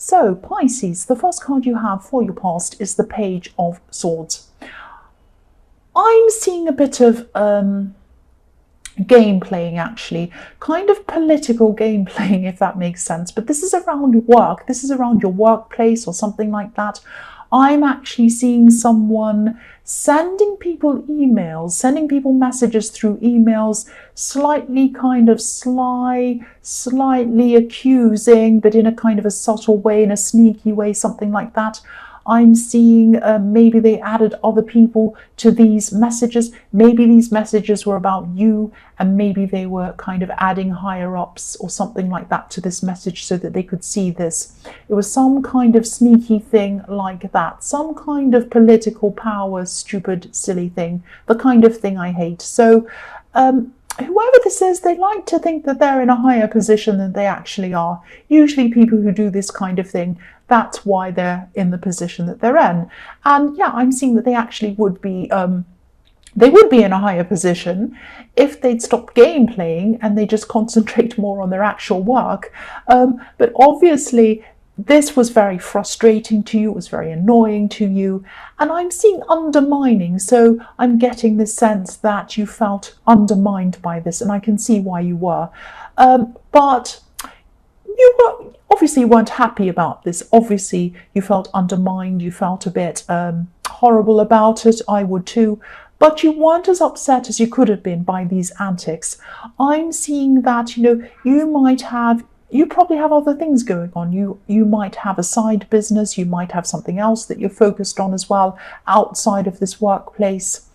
So Pisces, the first card you have for your past is the Page of Swords. I'm seeing a bit of game playing, actually, kind of political game playing, if that makes sense. But this is around work. This is around your workplace or something like that. I'm actually seeing someone sending people emails, sending people messages through emails, slightly kind of sly, slightly accusing, but in a kind of a subtle way, in a sneaky way, something like that. I'm seeing maybe they added other people to these messages. Maybe these messages were about you, and maybe they were kind of adding higher ups or something like that to this message so that they could see this. It was some kind of sneaky thing like that, some kind of political power, stupid, silly thing, the kind of thing I hate. So whoever this is, they like to think that they're in a higher position than they actually are. Usually people who do this kind of thing, that's why they're in the position that they're in. And yeah, I'm seeing that they actually would be in a higher position if they'd stop game playing and they just concentrate more on their actual work. But obviously this was very frustrating to you, it was very annoying to you, and I'm seeing undermining. So I'm getting this sense that you felt undermined by this, and I can see why you were. But you obviously weren't happy about this. Obviously you felt undermined, you felt a bit horrible about it. I would too. But you weren't as upset as you could have been by these antics. I'm seeing that, you probably have other things going on. You might have a side business, you might have something else that you're focused on as well outside of this workplace.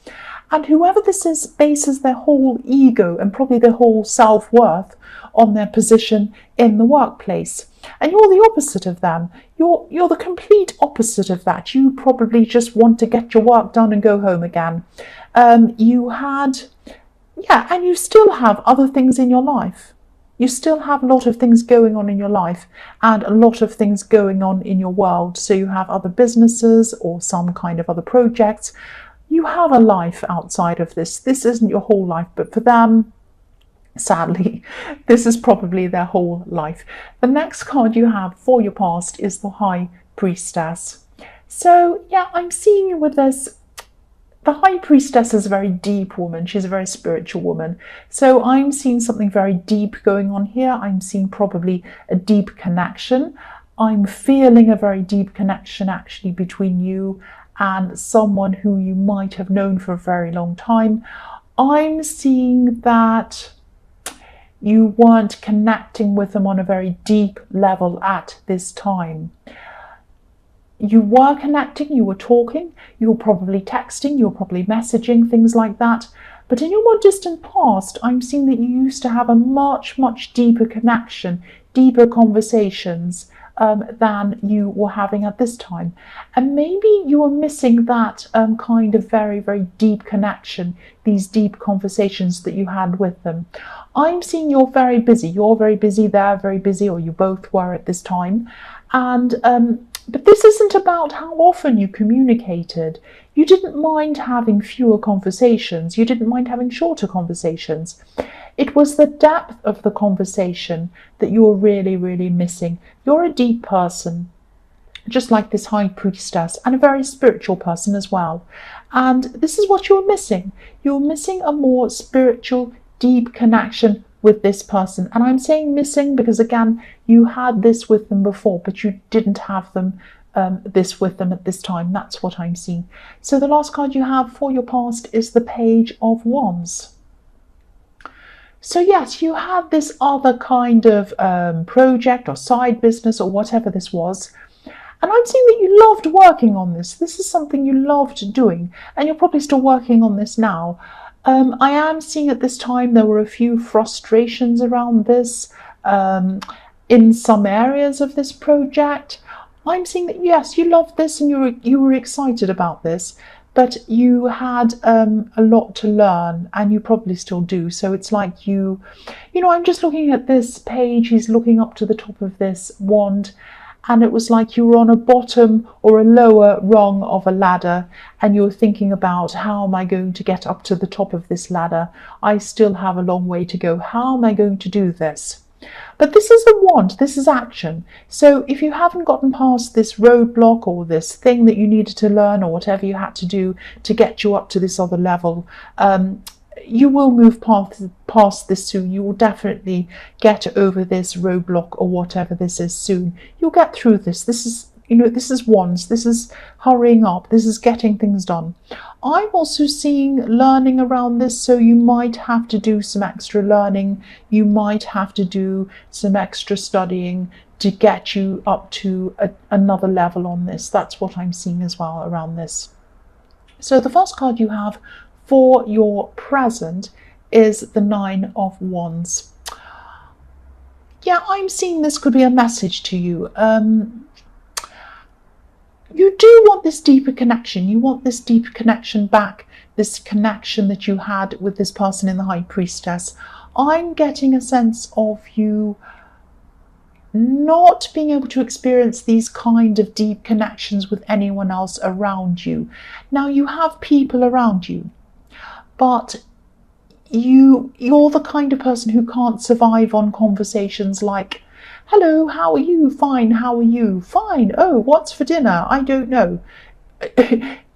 And whoever this is bases their whole ego and probably their whole self-worth on their position in the workplace. And you're the opposite of them. You're the complete opposite of that. You probably just want to get your work done and go home again. And you still have other things in your life. You still have a lot of things going on in your life and a lot of things going on in your world. So you have other businesses or some kind of other projects. You have a life outside of this. This isn't your whole life, but for them, sadly, this is probably their whole life. The next card you have for your past is the High Priestess. So yeah, I'm seeing you with this. The High Priestess is a very deep woman. She's a very spiritual woman. So I'm seeing something very deep going on here. I'm seeing probably a deep connection. I'm feeling a very deep connection actually between you and someone who you might have known for a very long time. I'm seeing that you weren't connecting with them on a very deep level at this time. You were connecting, you were talking, you were probably texting, you were probably messaging, things like that. But in your more distant past, I'm seeing that you used to have a much, much deeper connection, deeper conversations than you were having at this time. And maybe you were missing that kind of very, very deep connection, these deep conversations that you had with them. I'm seeing you're very busy. You're very busy, they're very busy, or you both were at this time. And but this isn't about how often you communicated. You didn't mind having fewer conversations. You didn't mind having shorter conversations. It was the depth of the conversation that you were really, really missing. You're a deep person, just like this High Priestess, and a very spiritual person as well. And this is what you're missing. You're missing a more spiritual, deep connection with this person. And I'm saying missing because, again, you had this with them before, but you didn't have them this with them at this time. That's what I'm seeing. So the last card you have for your past is the Page of Wands. So yes, you had this other kind of project or side business or whatever this was. And I'm seeing that you loved working on this. This is something you loved doing, and you're probably still working on this now. I am seeing at this time there were a few frustrations around this in some areas of this project. I'm seeing that yes, you loved this and you were excited about this, but you had a lot to learn, and you probably still do. So it's like I'm just looking at this page. He's looking up to the top of this wand, and it was like you were on a bottom or a lower rung of a ladder, and you were thinking about, how am I going to get up to the top of this ladder? I still have a long way to go. How am I going to do this? But this is a want, this is action. So if you haven't gotten past this roadblock or this thing that you needed to learn or whatever you had to do to get you up to this other level, you will move past this soon. You will definitely get over this roadblock or whatever this is soon. You'll get through this. This is, this is wands. This is hurrying up. This is getting things done. I'm also seeing learning around this, so you might have to do some extra learning. You might have to do some extra studying to get you up to another level on this. That's what I'm seeing as well around this. So the first card you have for your present is the Nine of Wands. Yeah, I'm seeing this could be a message to you. You do want this deeper connection. You want this deeper connection back, this connection that you had with this person in the High Priestess. I'm getting a sense of you not being able to experience these kind of deep connections with anyone else around you. Now, you have people around you, but you're the kind of person who can't survive on conversations like, hello, how are you? Fine, how are you? Fine. Oh, what's for dinner? I don't know.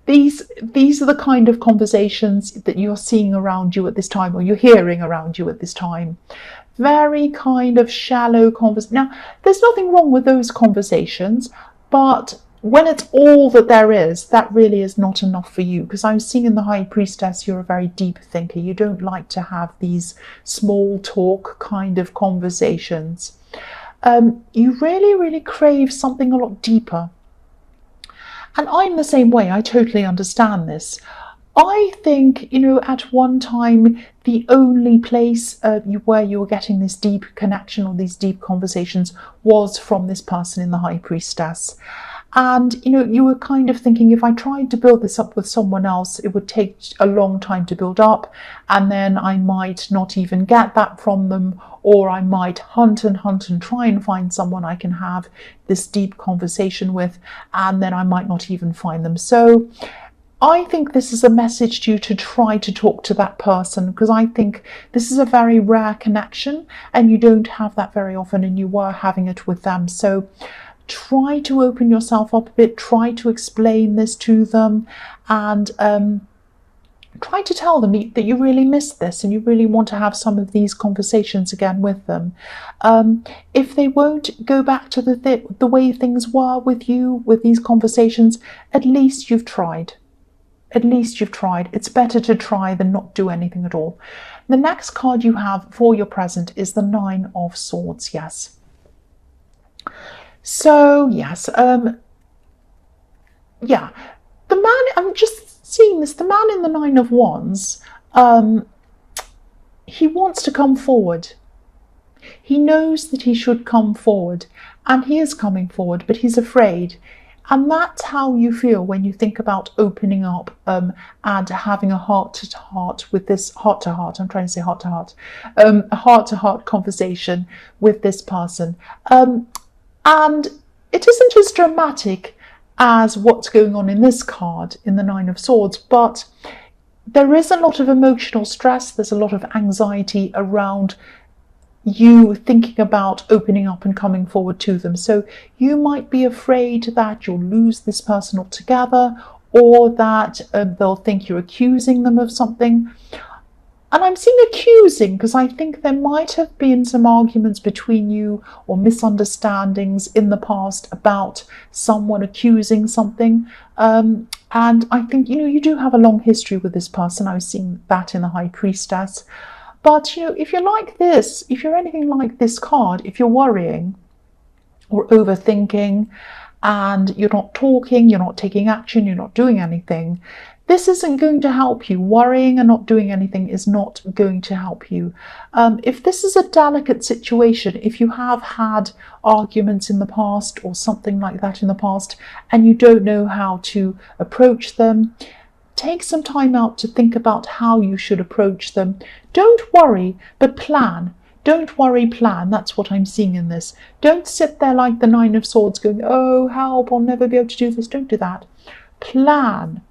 These are the kind of conversations that you're seeing around you at this time, or you're hearing around you at this time. Very kind of shallow conversation. Now, there's nothing wrong with those conversations, but when it's all that there is, that really is not enough for you. Because I'm seeing in the High Priestess, you're a very deep thinker. You don't like to have these small talk kind of conversations. You really, really crave something a lot deeper. And I'm the same way. I totally understand this. I think, at one time, the only place where you were getting this deep connection or these deep conversations was from this person in the High Priestess. And, you were kind of thinking, if I tried to build this up with someone else, it would take a long time to build up. And then I might not even get that from them, or I might hunt and try and find someone I can have this deep conversation with, and then I might not even find them. So I think this is a message to you to try to talk to that person, because I think this is a very rare connection and you don't have that very often, and you were having it with them. So try to open yourself up a bit, try to explain this to them, and try to tell them that you really miss this and you really want to have some of these conversations again with them. If they won't go back to the way things were with you, with these conversations, at least you've tried. At least you've tried. It's better to try than not do anything at all. The next card you have for your present is the Nine of Swords. Yes. So, yes, yeah, the man, I'm just seeing this, the man in the Nine of Wands, he wants to come forward. He knows that he should come forward, and he is coming forward, but he's afraid. And that's how you feel when you think about opening up and having a heart-to-heart with this, heart-to-heart, I'm trying to say heart-to-heart, a heart-to-heart conversation with this person. And it isn't as dramatic as what's going on in this card, in the Nine of Swords, but there is a lot of emotional stress, there's a lot of anxiety around you thinking about opening up and coming forward to them. So you might be afraid that you'll lose this person altogether, or that they'll think you're accusing them of something. And I'm seeing accusing because I think there might have been some arguments between you or misunderstandings in the past about someone accusing something. And I think, you do have a long history with this person. I was seeing that in the High Priestess. But, if you're like this, if you're anything like this card, if you're worrying or overthinking and you're not talking, you're not taking action, you're not doing anything, this isn't going to help you. Worrying and not doing anything is not going to help you. If this is a delicate situation, if you have had arguments in the past or something like that in the past, and you don't know how to approach them, take some time out to think about how you should approach them. Don't worry, but plan. Don't worry, plan. That's what I'm seeing in this. Don't sit there like the Nine of Swords going, oh, help, I'll never be able to do this. Don't do that. Plan.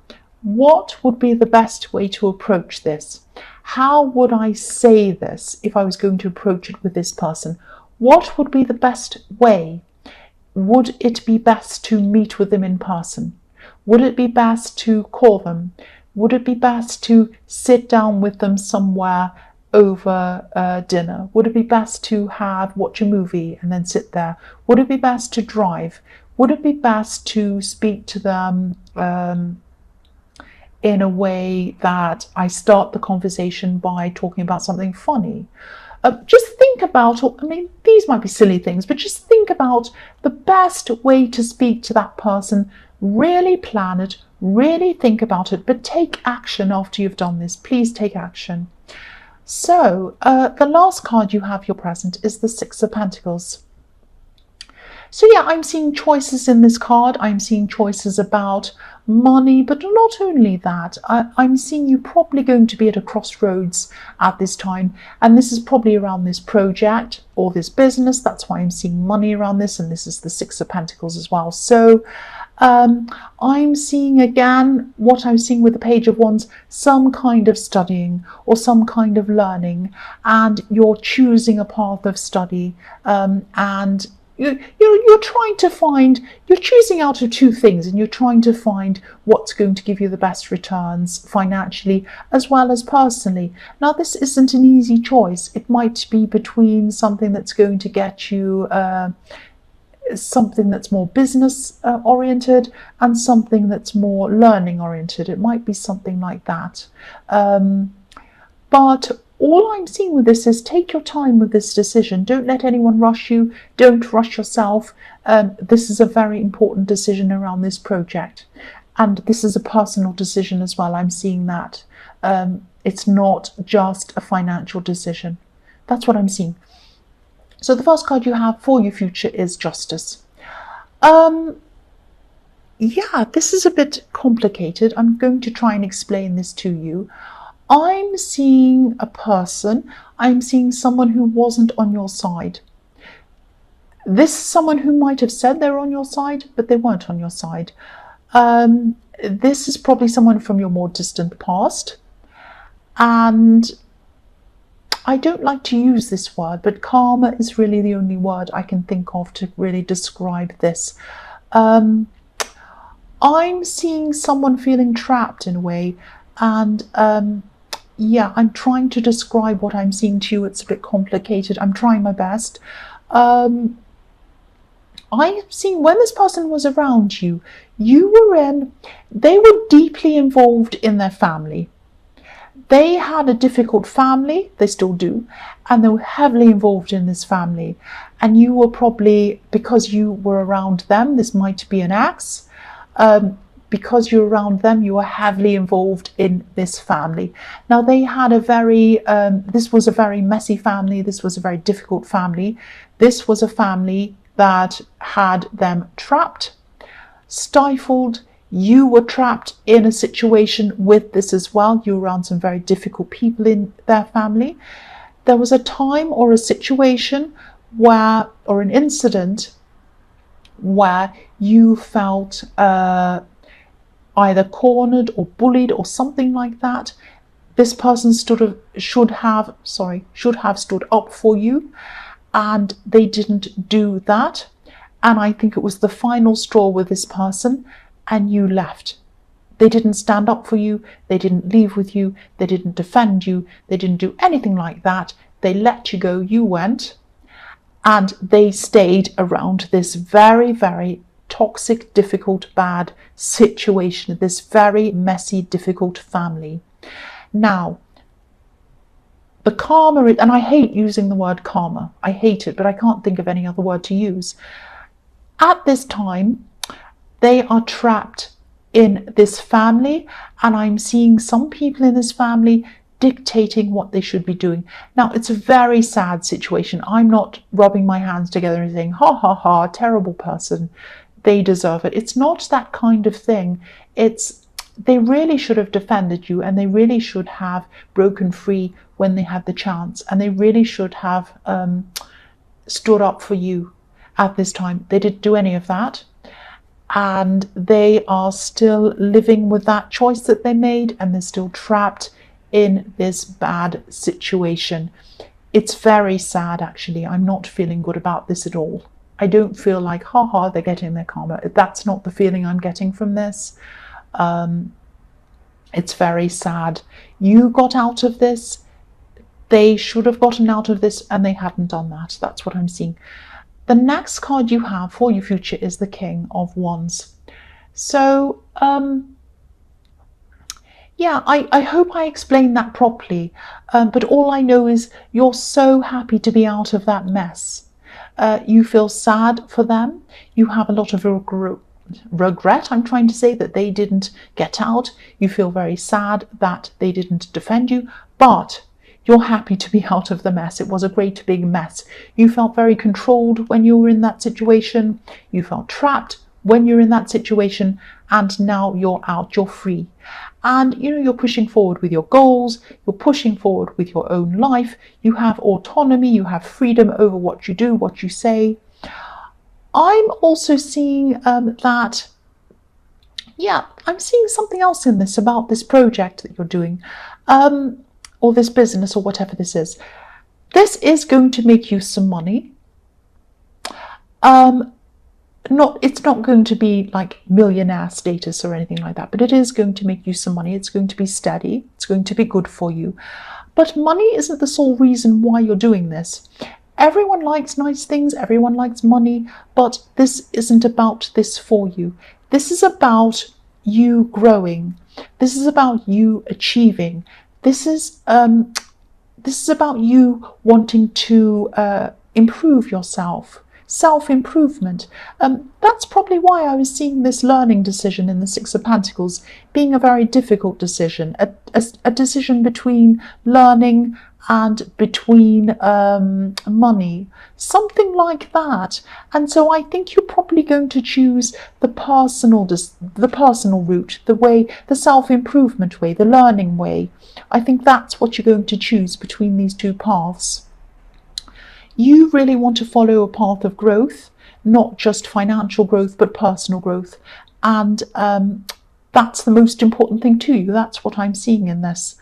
What would be the best way to approach this? How would I say this if I was going to approach it with this person? What would be the best way? Would it be best to meet with them in person? Would it be best to call them? Would it be best to sit down with them somewhere over dinner? Would it be best to watch a movie and then sit there? Would it be best to drive? Would it be best to speak to them in a way that I start the conversation by talking about something funny? Just think about, I mean, these might be silly things, but just think about the best way to speak to that person. Really plan it, really think about it, but take action after you've done this. Please take action. So the last card you have, your present, is the Six of Pentacles. So yeah, I'm seeing choices in this card. I'm seeing choices about money, but not only that, I'm seeing you probably going to be at a crossroads at this time, and this is probably around this project or this business. That's why I'm seeing money around this, and this is the Six of Pentacles as well. So I'm seeing again what I'm seeing with the Page of Wands, some kind of studying or some kind of learning, and you're choosing a path of study, and you're trying to find, you're choosing out of two things, and you're trying to find what's going to give you the best returns financially as well as personally. Now, this isn't an easy choice. It might be between something that's going to get you something that's more business oriented and something that's more learning oriented. It might be something like that. But all I'm seeing with this is take your time with this decision. Don't let anyone rush you. Don't rush yourself. This is a very important decision around this project. And this is a personal decision as well. I'm seeing that. It's not just a financial decision. That's what I'm seeing. So the first card you have for your future is Justice. Yeah, this is a bit complicated. I'm going to try and explain this to you. I'm seeing a person, I'm seeing someone who wasn't on your side. This is someone who might have said they're on your side, but they weren't on your side. This is probably someone from your more distant past. And I don't like to use this word, but karma is really the only word I can think of to really describe this. I'm seeing someone feeling trapped in a way, and yeah, I'm trying to describe what I'm seeing to you. It's a bit complicated. I'm trying my best. I'm seeing when this person was around you, they were deeply involved in their family. They had a difficult family, they still do, and they were heavily involved in this family. And you were probably, because you were around them, this might be an ex, because you're around them, you are heavily involved in this family. Now, they had this was a very messy family. This was a very difficult family. This was a family that had them trapped, stifled. You were trapped in a situation with this as well. You were around some very difficult people in their family. There was a time or a situation or an incident where you felt either cornered or bullied or something like that. This person should have stood up for you, and they didn't do that. And I think it was the final straw with this person, and you left. They didn't stand up for you. They didn't leave with you. They didn't defend you. They didn't do anything like that. They let you go. You went, and they stayed around this very, very toxic, difficult, bad situation, this very messy, difficult family. Now, the karma, and I hate using the word karma. I hate it, but I can't think of any other word to use. At this time, they are trapped in this family, and I'm seeing some people in this family dictating what they should be doing. Now, it's a very sad situation. I'm not rubbing my hands together and saying, ha ha ha, terrible person, they deserve it. It's not that kind of thing. They really should have defended you, and they really should have broken free when they had the chance, and they really should have stood up for you at this time. They didn't do any of that, and they are still living with that choice that they made, and they're still trapped in this bad situation. It's very sad, actually. I'm not feeling good about this at all. I don't feel like, haha, they're getting their karma. That's not the feeling I'm getting from this. It's very sad. You got out of this. They should have gotten out of this, and they hadn't done that. That's what I'm seeing. The next card you have for your future is the King of Wands. So, yeah, I hope I explained that properly. But all I know is you're so happy to be out of that mess. You feel sad for them. You have a lot of regret, I'm trying to say, that they didn't get out. You feel very sad that they didn't defend you. But you're happy to be out of the mess. It was a great big mess. You felt very controlled when you were in that situation. You felt trapped when you're in that situation, and now you're out, you're free. And you're pushing forward with your goals, you're pushing forward with your own life. You have autonomy, you have freedom over what you do, what you say. I'm also seeing that, yeah, I'm seeing something else in this about this project that you're doing. Or this business, or whatever this is. This is going to make you some money. It's not going to be like millionaire status or anything like that, but it is going to make you some money. It's going to be steady. It's going to be good for you. But money isn't the sole reason why you're doing this. Everyone likes nice things. Everyone likes money, but this isn't about this for you. This is about you growing. This is about you achieving. This is about you wanting to improve yourself, self-improvement. That's probably why I was seeing this learning decision in the Six of Pentacles being a very difficult decision, a decision between learning and between money, something like that. And so I think you're probably going to choose the personal route, the self-improvement way, the learning way. I think that's what you're going to choose between these two paths. You really want to follow a path of growth, not just financial growth, but personal growth. And that's the most important thing to you. That's what I'm seeing in this.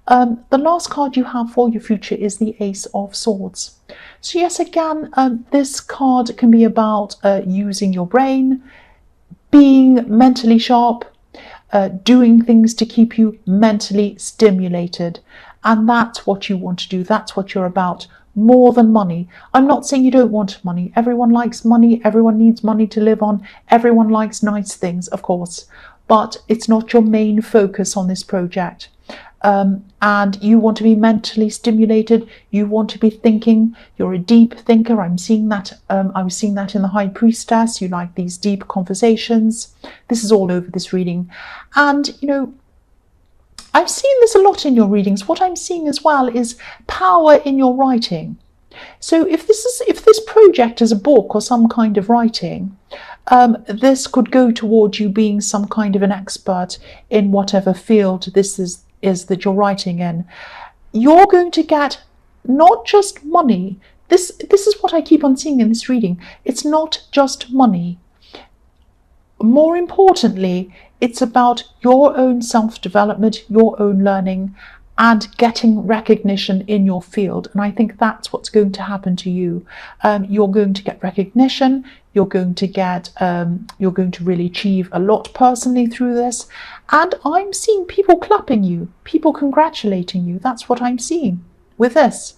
The last card you have for your future is the Ace of Swords. So yes, again, this card can be about using your brain, being mentally sharp, doing things to keep you mentally stimulated. And that's what you want to do. That's what you're about. More than money. I'm not saying you don't want money. Everyone likes money. Everyone needs money to live on. Everyone likes nice things, of course. But it's not your main focus on this project. And you want to be mentally stimulated. You want to be thinking. You're a deep thinker. I'm seeing that. I was seeing that in the High Priestess. You like these deep conversations. This is all over this reading. And, I've seen this a lot in your readings. What I'm seeing as well is power in your writing. So if this project is a book or some kind of writing, this could go toward you being some kind of an expert in whatever field this is that you're writing in. You're going to get not just money. This is what I keep on seeing in this reading. It's not just money. More importantly, it's about your own self-development, your own learning, and getting recognition in your field. And I think that's what's going to happen to you. You're going to get recognition. You're going to really achieve a lot personally through this. And I'm seeing people clapping you, people congratulating you. That's what I'm seeing with this.